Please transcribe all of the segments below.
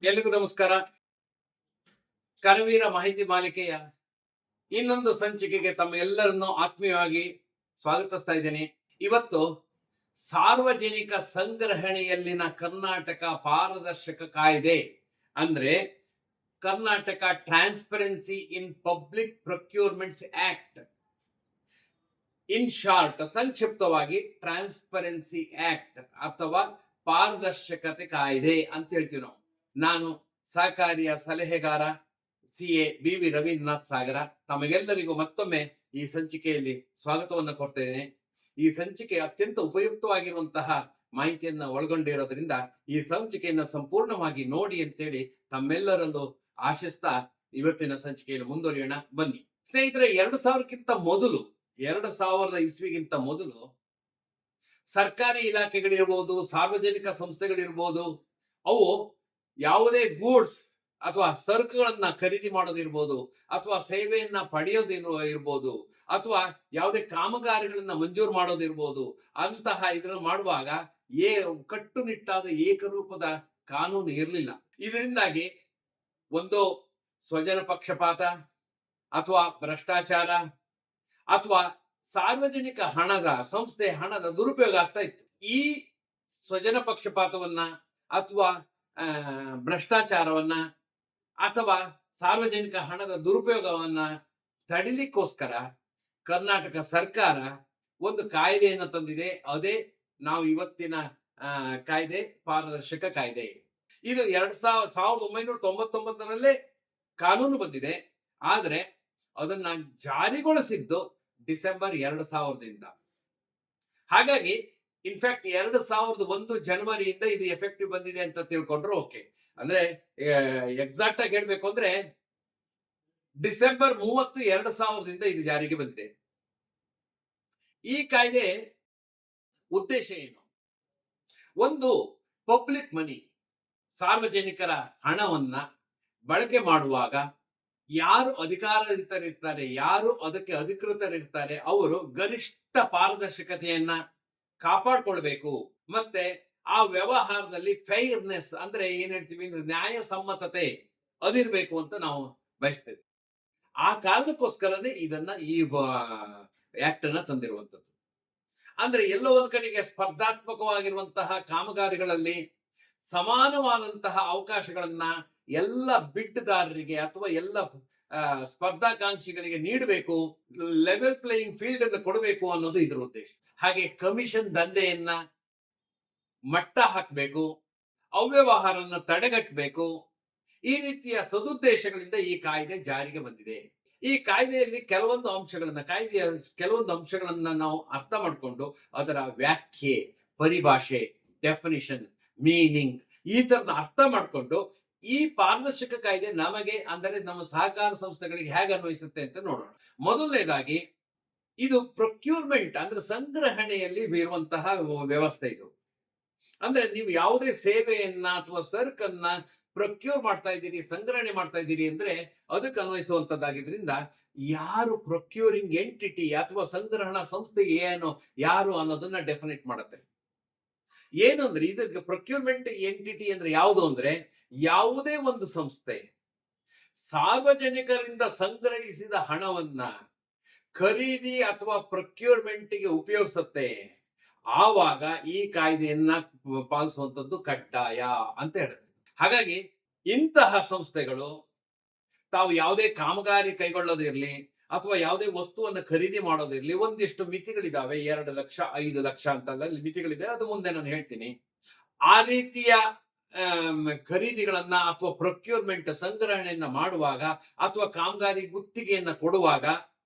ಎಲ್ರಿಗೂ ನಮಸ್ಕಾರ. ಕರವೀರ ಮಾಹಿತಿ ಮಾಲಿಕೆಯ ಇನ್ನೊಂದು ಸಂಚಿಕೆಗೆ ತಮ್ಮ ಎಲ್ಲರನ್ನು ಆತ್ಮೀಯವಾಗಿ ಸ್ವಾಗತಿಸ್ತಾ ಇದ್ದೇನೆ. ಇವತ್ತು ಸಾರ್ವಜನಿಕ ಸಂಗ್ರಹಣೆಯಲ್ಲಿನ ಕರ್ನಾಟಕ ಪಾರದರ್ಶಕ ಕಾಯ್ದೆ ಅಂದ್ರೆ Karnataka transparency in public procurements act, in short ಸಂಕ್ಷಿಪ್ತವಾಗಿ ಟ್ರಾನ್ಸ್ಪರೆನ್ಸಿ ಆಕ್ಟ್ ಅಥವಾ ಪಾರದರ್ಶಕತೆ ಕಾಯ್ದೆ ಅಂತ ಹೇಳ್ತೀವಿ ನಾವು. ನಾನು ಸಹಕಾರಿಯ ಸಲಹೆಗಾರ CA BV ರವೀಂದ್ರನಾಥ್ ಸಾಗರ. ತಮಗೆಲ್ಲರಿಗೂ ಮತ್ತೊಮ್ಮೆ ಈ ಸಂಚಿಕೆಯಲ್ಲಿ ಸ್ವಾಗತವನ್ನು ಕೊಡ್ತೇನೆ. ಈ ಸಂಚಿಕೆ ಅತ್ಯಂತ ಉಪಯುಕ್ತವಾಗಿರುವಂತಹ ಮಾಹಿತಿಯನ್ನ ಒಳಗೊಂಡಿರೋದ್ರಿಂದ ಈ ಸಂಚಿಕೆಯನ್ನು ಸಂಪೂರ್ಣವಾಗಿ ನೋಡಿ ಅಂತೇಳಿ ತಮ್ಮೆಲ್ಲರಲ್ಲೂ ಆಶಿಸ್ತಾ ಇವತ್ತಿನ ಸಂಚಿಕೆಯಲ್ಲಿ ಮುಂದುವರಿಯೋಣ ಬನ್ನಿ. ಸ್ನೇಹಿತರೆ, 2000ಕ್ಕಿಂತ ಮೊದಲು 2000 ಇಸ್ವಿಗಿಂತ ಮೊದಲು ಸರ್ಕಾರಿ ಇಲಾಖೆಗಳಿರ್ಬೋದು, ಸಾರ್ವಜನಿಕ ಸಂಸ್ಥೆಗಳಿರ್ಬೋದು, ಅವು ಯಾವುದೇ ಗೂಡ್ಸ್ ಅಥವಾ ಸರಕುಗಳನ್ನ ಖರೀದಿ ಮಾಡೋದಿರ್ಬೋದು, ಅಥವಾ ಸೇವೆಯನ್ನ ಪಡೆಯೋದಿರೋ ಇರ್ಬೋದು, ಅಥವಾ ಯಾವುದೇ ಕಾಮಗಾರಿಗಳನ್ನ ಮಂಜೂರು ಮಾಡೋದಿರ್ಬೋದು, ಅಂತಹ ಇದನ್ನು ಮಾಡುವಾಗ ಕಟ್ಟುನಿಟ್ಟಾದ ಏಕರೂಪದ ಕಾನೂನು ಇರಲಿಲ್ಲ. ಇದರಿಂದಾಗಿ ಒಂದು ಸ್ವಜನ ಪಕ್ಷಪಾತ ಅಥವಾ ಭ್ರಷ್ಟಾಚಾರ ಅಥವಾ ಸಾರ್ವಜನಿಕ ಸಂಸ್ಥೆ ಹಣದ ದುರುಪಯೋಗ ಆಗ್ತಾ ಇತ್ತು. ಈ ಸ್ವಜನ ಪಕ್ಷಪಾತವನ್ನ ಅಥವಾ ಭ್ರಷ್ಟಾಚಾರವನ್ನ ಅಥವಾ ಸಾರ್ವಜನಿಕ ಹಣದ ದುರುಪಯೋಗವನ್ನ ತಡಿಲಿಕ್ಕೋಸ್ಕರ ಕರ್ನಾಟಕ ಸರ್ಕಾರ ಒಂದು ಕಾಯ್ದೆಯನ್ನು ತಂದಿದೆ. ಅದೇ ನಾವು ಇವತ್ತಿನ ಕಾಯ್ದೆ, ಪಾರದರ್ಶಕ ಕಾಯ್ದೆ. ಇದು 1999ರಲ್ಲೇ ಕಾನೂನು ಬಂದಿದೆ, ಆದ್ರೆ ಅದನ್ನ ಜಾರಿಗೊಳಿಸಿದ್ದು ಡಿಸೆಂಬರ್ 2000ದಿಂದ. ಹಾಗಾಗಿ ಇನ್ಫ್ಯಾಕ್ಟ್ 2001 ಜನವರಿಯಿಂದ ಇದು ಎಫೆಕ್ಟಿವ್ ಬಂದಿದೆ ಅಂತ ತಿಳ್ಕೊಂಡ್ರು ಓಕೆ. ಅಂದ್ರೆ ಎಕ್ಸಾಕ್ಟ್ ಆಗಿ ಹೇಳ್ಬೇಕು ಅಂದ್ರೆ ಡಿಸೆಂಬರ್ 30, 2000ದಿಂದ ಇದು ಜಾರಿಗೆ ಬಂದಿದೆ. ಈ ಕಾಯ್ದೆ ಉದ್ದೇಶ ಏನು? ಒಂದು, ಪಬ್ಲಿಕ್ ಮನಿ, ಸಾರ್ವಜನಿಕರ ಹಣವನ್ನ ಬಳಕೆ ಮಾಡುವಾಗ ಯಾರು ಅಧಿಕಾರಯುತರಿರ್ತಾರೆ, ಯಾರು ಅದಕ್ಕೆ ಅಧಿಕೃತರಿರ್ತಾರೆ, ಅವರು ಗರಿಷ್ಠ ಪಾರದರ್ಶಕತೆಯನ್ನ ಕಾಪಾಡ್ಕೊಳ್ಬೇಕು. ಮತ್ತೆ ಆ ವ್ಯವಹಾರದಲ್ಲಿ ಫೈರ್ನೆಸ್ ಅಂದ್ರೆ ಏನ್ ಹೇಳ್ತೀವಿ ಅಂದ್ರೆ ನ್ಯಾಯಸಮ್ಮತತೆ ಅದಿರ್ಬೇಕು ಅಂತ ನಾವು ಬಯಸ್ತೇವೆ. ಆ ಕಾರಣಕ್ಕೋಸ್ಕರನೇ ಈ ಆಕ್ಟ್ ಅನ್ನ ತಂದಿರುವಂತದ್ದು. ಅಂದ್ರೆ ಎಲ್ಲೋ ಒಂದ್ ಕಡೆಗೆ ಸ್ಪರ್ಧಾತ್ಮಕವಾಗಿರುವಂತಹ ಕಾಮಗಾರಿಗಳಲ್ಲಿ ಸಮಾನವಾದಂತಹ ಅವಕಾಶಗಳನ್ನ ಎಲ್ಲ ಬಿಡ್ದಾರರಿಗೆ ಅಥವಾ ಎಲ್ಲ ಸ್ಪರ್ಧಾಕಾಂಕ್ಷಿಗಳಿಗೆ ನೀಡಬೇಕು, ಲೆವೆಲ್ ಪ್ಲೇಯಿಂಗ್ ಫೀಲ್ಡ್ ಅನ್ನು ಕೊಡಬೇಕು ಅನ್ನೋದು ಇದರ ಉದ್ದೇಶ. ಹಾಗೆ ಕಮಿಷನ್ ದಂಧೆಯನ್ನ ಮಟ್ಟ ಹಾಕಬೇಕು, ಅವ್ಯವಹಾರನ್ನ ತಡೆಗಟ್ಟಬೇಕು. ಈ ರೀತಿಯ ಸದುದ್ದೇಶಗಳಿಂದ ಈ ಕಾಯ್ದೆ ಜಾರಿಗೆ ಬಂದಿದೆ. ಈ ಕಾಯ್ದೆಯಲ್ಲಿ ಕೆಲವೊಂದು ಅಂಶಗಳನ್ನ ನಾವು ಅರ್ಥ ಮಾಡಿಕೊಂಡು ಅದರ ವ್ಯಾಖ್ಯೆ, ಪರಿಭಾಷೆ, ಡೆಫಿನಿಷನ್, ಮೀನಿಂಗ್ ಈ ತರದ ಅರ್ಥ ಮಾಡಿಕೊಂಡು ಈ ಪಾರದರ್ಶಕ ಕಾಯ್ದೆ ನಮಗೆ ಅಂದರೆ ನಮ್ಮ ಸಹಕಾರ ಸಂಸ್ಥೆಗಳಿಗೆ ಹೇಗೆ ಅನ್ವಯಿಸುತ್ತೆ ಅಂತ ನೋಡೋಣ. ಮೊದಲನೇದಾಗಿ, ಇದು ಪ್ರೊಕ್ಯೂರ್ಮೆಂಟ್ ಅಂದ್ರೆ ಸಂಗ್ರಹಣೆಯಲ್ಲಿ ಬೀರುವಂತಹ ವ್ಯವಸ್ಥೆ. ಇದು ಅಂದ್ರೆ ನೀವು ಯಾವುದೇ ಸೇವೆಯನ್ನ ಅಥವಾ ಸರಕನ್ನ ಪ್ರೊಕ್ಯೂರ್ ಮಾಡ್ತಾ ಇದ್ದೀರಿ, ಸಂಗ್ರಹಣೆ ಮಾಡ್ತಾ ಇದ್ದೀರಿ ಅಂದ್ರೆ ಅದಕ್ಕೆ ಅನ್ವಯಿಸುವಂತದ್ದಾಗಿದ್ರಿಂದ ಯಾರು ಪ್ರೊಕ್ಯೂರಿಂಗ್ ಎಂಟಿಟಿ ಅಥವಾ ಸಂಗ್ರಹಣಾ ಸಂಸ್ಥೆ ಯಾರು ಅನ್ನೋದನ್ನ ಡೆಫಿನೇಟ್ ಮಾಡುತ್ತೆ. ಏನಂದ್ರೆ ಇದಕ್ಕೆ ಪ್ರೊಕ್ಯೂರ್ಮೆಂಟ್ ಎಂಟಿಟಿ ಅಂದ್ರೆ ಯಾವುದು ಅಂದ್ರೆ ಯಾವುದೇ ಒಂದು ಸಂಸ್ಥೆ ಸಾರ್ವಜನಿಕರಿಂದ ಸಂಗ್ರಹಿಸಿದ ಹಣವನ್ನ ಖರೀದಿ ಅಥವಾ ಪ್ರೊಕ್ಯೂರ್ಮೆಂಟ್ಗೆ ಉಪಯೋಗಿಸುತ್ತೆ, ಆವಾಗ ಈ ಕಾಯ್ದೆಯನ್ನ ಪಾಲಿಸುವಂತದ್ದು ಕಡ್ಡಾಯ ಅಂತ ಹೇಳುತ್ತೆ. ಹಾಗಾಗಿ ಇಂತಹ ಸಂಸ್ಥೆಗಳು ತಾವು ಯಾವುದೇ ಕಾಮಗಾರಿ ಕೈಗೊಳ್ಳೋದಿರ್ಲಿ ಅಥವಾ ಯಾವುದೇ ವಸ್ತುವನ್ನು ಖರೀದಿ ಮಾಡೋದಿರ್ಲಿ, ಒಂದಿಷ್ಟು ಮಿತಿಗಳಿದಾವೆ. 2 ಲಕ್ಷ, 5 ಲಕ್ಷ ಅಂತೆಲ್ಲ ಮಿತಿಗಳಿದೆ, ಅದು ಮುಂದೆ ನಾನು ಹೇಳ್ತೀನಿ. ಆ ರೀತಿಯ ಖರೀದಿಗಳನ್ನ ಅಥವಾ ಪ್ರೊಕ್ಯೂರ್ಮೆಂಟ್ ಸಂಗ್ರಹಣೆಯನ್ನ ಮಾಡುವಾಗ ಅಥವಾ ಕಾಮಗಾರಿ ಗುತ್ತಿಗೆಯನ್ನ ಕೊಡುವಾಗ,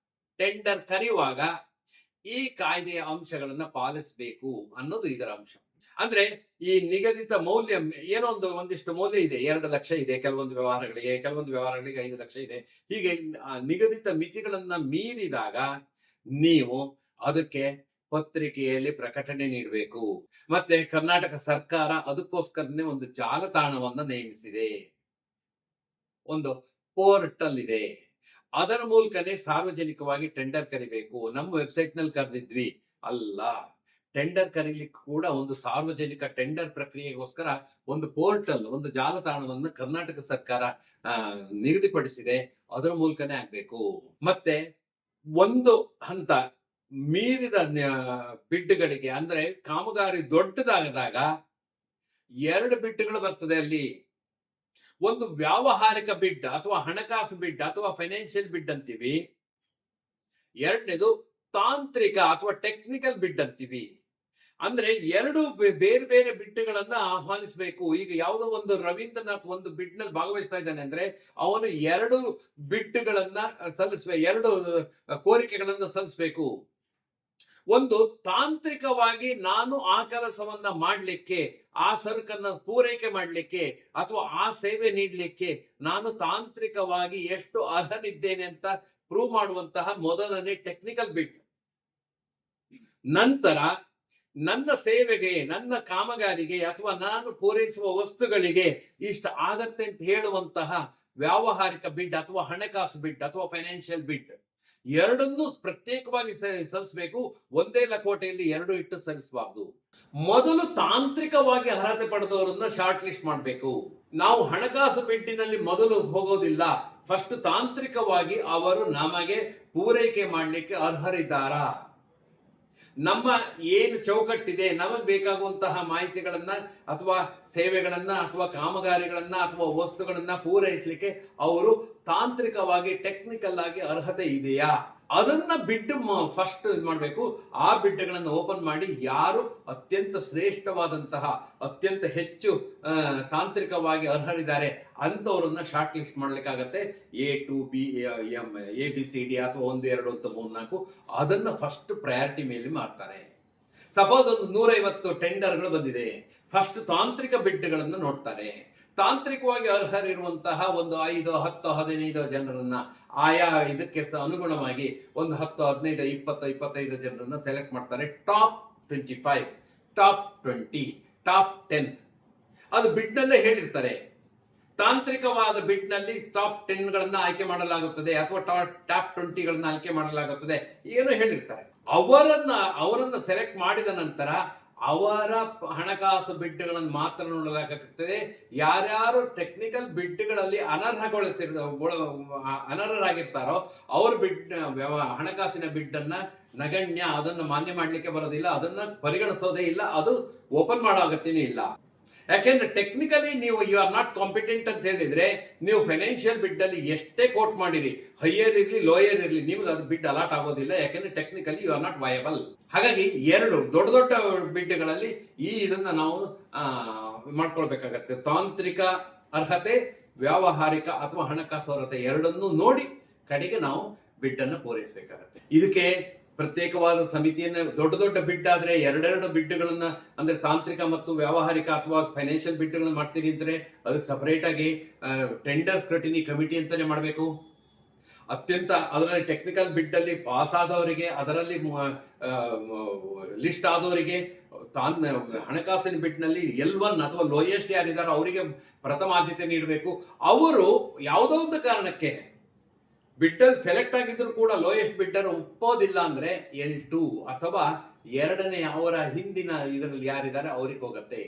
ಟೆಂಡರ್ ಕರೆಯುವಾಗ ಈ ಕಾಯ್ದೆಯ ಅಂಶಗಳನ್ನ ಪಾಲಿಸಬೇಕು ಅನ್ನೋದು ಇದರ ಅಂಶ. ಅಂದ್ರೆ ಈ ನಿಗದಿತ ಮೌಲ್ಯ ಏನೋ ಒಂದಿಷ್ಟು ಮೌಲ್ಯ ಇದೆ, 2 ಲಕ್ಷ ಇದೆ ಕೆಲವೊಂದು ವ್ಯವಹಾರಗಳಿಗೆ 5 ಲಕ್ಷ ಇದೆ. ಹೀಗೆ ನಿಗದಿತ ಮಿತಿಗಳನ್ನ ಮೀರಿದಾಗ ನೀವು ಅದಕ್ಕೆ ಪತ್ರಿಕೆಯಲ್ಲಿ ಪ್ರಕಟಣೆ ನೀಡಬೇಕು. ಮತ್ತೆ ಕರ್ನಾಟಕ ಸರ್ಕಾರ ಅದಕ್ಕೋಸ್ಕರನೇ ಒಂದು ಜಾಲತಾಣವನ್ನ ನೇಮಿಸಿದೆ, ಒಂದು ಪೋರ್ಟಲ್ ಇದೆ. ಅದರ ಮೂಲಕನೇ ಸಾರ್ವಜನಿಕವಾಗಿ ಟೆಂಡರ್ ಕರಿಬೇಕು. ನಮ್ಮ ವೆಬ್ಸೈಟ್ ನಲ್ಲಿ ಕರೆದಿದ್ವಿ ಅಲ್ಲ, ಟೆಂಡರ್ ಕರೀಲಿಕ್ಕೆ ಕೂಡ ಒಂದು ಸಾರ್ವಜನಿಕ ಟೆಂಡರ್ ಪ್ರಕ್ರಿಯೆಗೋಸ್ಕರ ಒಂದು ಪೋರ್ಟಲ್, ಒಂದು ಜಾಲತಾಣವನ್ನು ಕರ್ನಾಟಕ ಸರ್ಕಾರ ನಿಗದಿಪಡಿಸಿದೆ. ಅದರ ಮೂಲಕನೇ ಆಗ್ಬೇಕು. ಮತ್ತೆ ಒಂದು ಹಂತ ಮೀರಿದ ಬಿಡ್ಗಳಿಗೆ, ಅಂದ್ರೆ ಕಾಮಗಾರಿ ದೊಡ್ಡದಾಗದಾಗ 2 ಬಿಡ್ಗಳು ಬರ್ತದೆ ಅಲ್ಲಿ. ಒಂದು ವ್ಯಾವಹಾರಿಕ ಬಿಡ್ ಅಥವಾ ಹಣಕಾಸು ಬಿಡ್ ಅಥವಾ ಫೈನಾನ್ಷಿಯಲ್ ಬಿಡ್ ಅಂತೀವಿ. ಎರಡನೇದು ತಾಂತ್ರಿಕ ಅಥವಾ ಟೆಕ್ನಿಕಲ್ ಬಿಡ್ ಅಂತೀವಿ. ಅಂದ್ರೆ 2 ಬೇರೆ ಬೇರೆ ಬಿಡ್ಗಳನ್ನ ಆಹ್ವಾನಿಸಬೇಕು. ಈಗ ಯಾವುದೋ ಒಂದು ರವೀಂದ್ರನಾಥ್ ಒಂದು ಬಿಡ್ ನಲ್ಲಿ ಭಾಗವಹಿಸ್ತಾ ಇದ್ದಾನೆ ಅಂದ್ರೆ ಅವನು 2 ಬಿಡ್ಗಳನ್ನ ಸಲ್ಲಿಸಬೇಕು, 2 ಕೋರಿಕೆಗಳನ್ನ ಸಲ್ಲಿಸಬೇಕು. ಒಂದು ತಾಂತ್ರಿಕವಾಗಿ ನಾನು ಆ ಕೆಲಸವನ್ನ ಮಾಡಲಿಕ್ಕೆ, ಆ ಸರಕನ್ನ ಪೂರೈಕೆ ಮಾಡಲಿಕ್ಕೆ ಅಥವಾ ಆ ಸೇವೆ ನೀಡಲಿಕ್ಕೆ ನಾನು ತಾಂತ್ರಿಕವಾಗಿ ಎಷ್ಟು ಅರ್ಹನಿದ್ದೇನೆ ಅಂತ ಪ್ರೂವ್ ಮಾಡುವಂತಹ ಮೊದಲನೇ ಟೆಕ್ನಿಕಲ್ ಬಿಡ್. ನಂತರ ನನ್ನ ಸೇವೆಗೆ, ನನ್ನ ಕಾಮಗಾರಿಗೆ ಅಥವಾ ನಾನು ಪೂರೈಸುವ ವಸ್ತುಗಳಿಗೆ ಇಷ್ಟ ಆಗತ್ತೆ ಅಂತ ಹೇಳುವಂತಹ ವ್ಯಾವಹಾರಿಕ ಬಿಡ್ ಅಥವಾ ಹಣಕಾಸು ಬಿಡ್ ಅಥವಾ ಫೈನಾನ್ಷಿಯಲ್ ಬಿಡ್. ಎರಡನ್ನೂ ಪ್ರತ್ಯೇಕವಾಗಿ ಸಲ್ಲಿಸಬೇಕು. ಒಂದೇ ಲಕೋಟೆಯಲ್ಲಿ 2 ಇಟ್ಟು ಸಲ್ಲಿಸಬಾರ್ದು. ಮೊದಲು ತಾಂತ್ರಿಕವಾಗಿ ಅರ್ಹತೆ ಪಡೆದವರನ್ನ ಶಾರ್ಟ್ ಲಿಸ್ಟ್ ಮಾಡಬೇಕು. ನಾವು ಹಣಕಾಸು ಬಿಡ್ಡಿನಲ್ಲಿ ಮೊದಲು ಹೋಗೋದಿಲ್ಲ. ಫಸ್ಟ್ ತಾಂತ್ರಿಕವಾಗಿ ಅವರು ನಮಗೆ ಪೂರೈಕೆ ಮಾಡಲಿಕ್ಕೆ ಅರ್ಹರಿದ್ದಾರಾ, ನಮ್ಮ ಏನು ಚೌಕಟ್ಟಿದೆ, ನಮಗೆ ಬೇಕಾಗುವಂತಹ ಮಾಹಿತಿಗಳನ್ನ ಅಥವಾ ಸೇವೆಗಳನ್ನ ಅಥವಾ ಕಾಮಗಾರಿಗಳನ್ನ ಅಥವಾ ವಸ್ತುಗಳನ್ನ ಪೂರೈಸಲಿಕ್ಕೆ ಅವರು ತಾಂತ್ರಿಕವಾಗಿ ಟೆಕ್ನಿಕಲ್ ಆಗಿ ಅರ್ಹತೆ ಇದೆಯಾ, ಅದನ್ನ ಬಿಟ್ಟು ಫಸ್ಟ್ ಮಾಡಬೇಕು. ಆ ಬಿಡ್ಗಳನ್ನು ಓಪನ್ ಮಾಡಿ ಯಾರು ಅತ್ಯಂತ ಶ್ರೇಷ್ಠವಾದಂತಹ, ಅತ್ಯಂತ ಹೆಚ್ಚು ತಾಂತ್ರಿಕವಾಗಿ ಅರ್ಹರಿದ್ದಾರೆ ಅಂತವರನ್ನ ಶಾರ್ಟ್ ಲಿಸ್ಟ್ ಮಾಡ್ಲಿಕ್ಕಾಗತ್ತೆ. ABCD ಅಥವಾ 1 2 3 4 ಅದನ್ನ ಫಸ್ಟ್ ಪ್ರಯಾರಿಟಿ ಮೇಲೆ ಮಾಡ್ತಾರೆ. ಸಪೋಸ್ ಒಂದು 150 ಟೆಂಡರ್ಗಳು ಬಂದಿದೆ, ಫಸ್ಟ್ ತಾಂತ್ರಿಕ ಬಿಡ್ಗಳನ್ನು ನೋಡ್ತಾರೆ. ತಾಂತ್ರಿಕವಾಗಿ ಅರ್ಹರಿರುವಂತಹ ಒಂದು 5 10 15 ಜನರನ್ನ ಆಯಾ ಇದಕ್ಕೆ ಅನುಗುಣವಾಗಿ ಒಂದು 10 15 20 25 ಜನರನ್ನ ಸೆಲೆಕ್ಟ್ ಮಾಡ್ತಾರೆ. ಟಾಪ್ 25, ಟಾಪ್ 20, ಟಾಪ್ 10 ಅದು ಬಿಡ್ ನಲ್ಲೇ ಹೇಳಿರ್ತಾರೆ. ತಾಂತ್ರಿಕವಾದ ಬಿಡ್ ನಲ್ಲಿ ಟಾಪ್ 10ಗಳನ್ನ ಆಯ್ಕೆ ಮಾಡಲಾಗುತ್ತದೆ ಅಥವಾ ಟಾಪ್ 20ಗಳನ್ನ ಆಯ್ಕೆ ಮಾಡಲಾಗುತ್ತದೆ ಏನು ಹೇಳಿರ್ತಾರೆ. ಅವರನ್ನ ಸೆಲೆಕ್ಟ್ ಮಾಡಿದ ನಂತರ ಅವರ ಹಣಕಾಸು ಬಿಡ್ಗಳನ್ನು ಮಾತ್ರ ನೋಡಲಾಗುತ್ತದೆ. ಯಾರ್ಯಾರು ಟೆಕ್ನಿಕಲ್ ಬಿಡ್ಗಳಲ್ಲಿ ಅನರ್ಹರಾಗಿರ್ತಾರೋ ಅವ್ರ ಹಣಕಾಸಿನ ಬಿಡ್ ಅನ್ನ ನಗಣ್ಯ, ಅದನ್ನು ಮಾನ್ಯ ಮಾಡ್ಲಿಕ್ಕೆ ಬರೋದಿಲ್ಲ, ಅದನ್ನ ಪರಿಗಣಿಸೋದೇ ಇಲ್ಲ, ಅದು ಓಪನ್ ಮಾಡೋ ಅಗತ್ಯನೇ ಇಲ್ಲ. ಯಾಕೆಂದ್ರೆ ಟೆಕ್ನಿಕಲಿ ನೀವು ಯು ಆರ್ ನಾಟ್ ಕಾಂಪಿಟೆಂಟ್ ಅಂತ ಹೇಳಿದ್ರೆ ನೀವು ಫೈನಾನ್ಷಿಯಲ್ ಬಿಡ್ ಅಲ್ಲಿ ಎಷ್ಟೇ ಕೋಟ್ ಮಾಡಿರಿ, ಹೈಯರ್ ಇರ್ಲಿ ಲೋಯರ್ ಇರ್ಲಿ, ನಿಮ್ಗೆ ಅದು ಬಿಡ್ ಅಲಾಟ್ ಆಗೋದಿಲ್ಲ. ಯಾಕೆಂದ್ರೆ technically you are not viable. ಹಾಗಾಗಿ 2 ದೊಡ್ಡ ದೊಡ್ಡ ಬಿಡ್ಗಳಲ್ಲಿ ಇದನ್ನ ನಾವು ಮಾಡ್ಕೊಳ್ಬೇಕಾಗತ್ತೆ. ತಾಂತ್ರಿಕ ಅರ್ಹತೆ, ವ್ಯಾವಹಾರಿಕ ಅಥವಾ ಹಣಕಾಸು ಅರ್ಹತೆ ಎರಡನ್ನೂ ನೋಡಿ ಕಡೆಗೆ ನಾವು ಬಿಡ್ ಅನ್ನು ಪೂರೈಸಬೇಕಾಗತ್ತೆ. ಇದಕ್ಕೆ ಪ್ರತ್ಯೇಕವಾದ ಸಮಿತಿಯನ್ನ, ದೊಡ್ಡ ದೊಡ್ಡ ಬಿಡ್ ಆದ್ರೆ 2 ಬಿಡ್ಗಳನ್ನ ಅಂದ್ರೆ ತಾಂತ್ರಿಕ ಮತ್ತು ವ್ಯಾವಹಾರಿಕ ಅಥವಾ ಫೈನಾನ್ಷಿಯಲ್ ಬಿಡ್ಗಳನ್ನ ಮಾಡ್ತೀರಿ ಅಂದ್ರೆ ಅದಕ್ಕೆ ಸಪರೇಟ್ ಆಗಿ ಟೆಂಡರ್ ಸ್ಕ್ರೂಟಿನಿ ಕಮಿಟಿ ಅಂತಾನೆ ಮಾಡಬೇಕು. ಅತ್ಯಂತ ಅದರಲ್ಲಿ ಟೆಕ್ನಿಕಲ್ ಬಿಡ್ ಅಲ್ಲಿ ಪಾಸ್ ಆದವರಿಗೆ, ಅದರಲ್ಲಿ ಲಿಸ್ಟ್ ಆದವರಿಗೆ, ಹಣಕಾಸಿನ ಬಿಡ್ ನಲ್ಲಿ L1 ಅಥವಾ ಲೋಯೆಸ್ಟ್ ಯಾರಿದ್ದಾರೋ ಅವರಿಗೆ ಪ್ರಥಮ ಆದ್ಯತೆ ನೀಡಬೇಕು. ಅವರು ಯಾವುದೋ ಒಂದು ಕಾರಣಕ್ಕೆ ಬಿಡ್ಡರ್ ಸೆಲೆಕ್ಟ್ ಆಗಿದ್ರು ಕೂಡ ಲೋಯೆಸ್ಟ್ ಬಿಡ್ಡರ್ ಒಪ್ಪೋದಿಲ್ಲ ಅಂದ್ರೆ L2 ಅಥವಾ 2ನೇ ಅವರ ಹಿಂದಿನ ಇದರಲ್ಲಿ ಯಾರಿದ್ದಾರೆ ಅವ್ರಿಗೆ ಹೋಗುತ್ತೆ.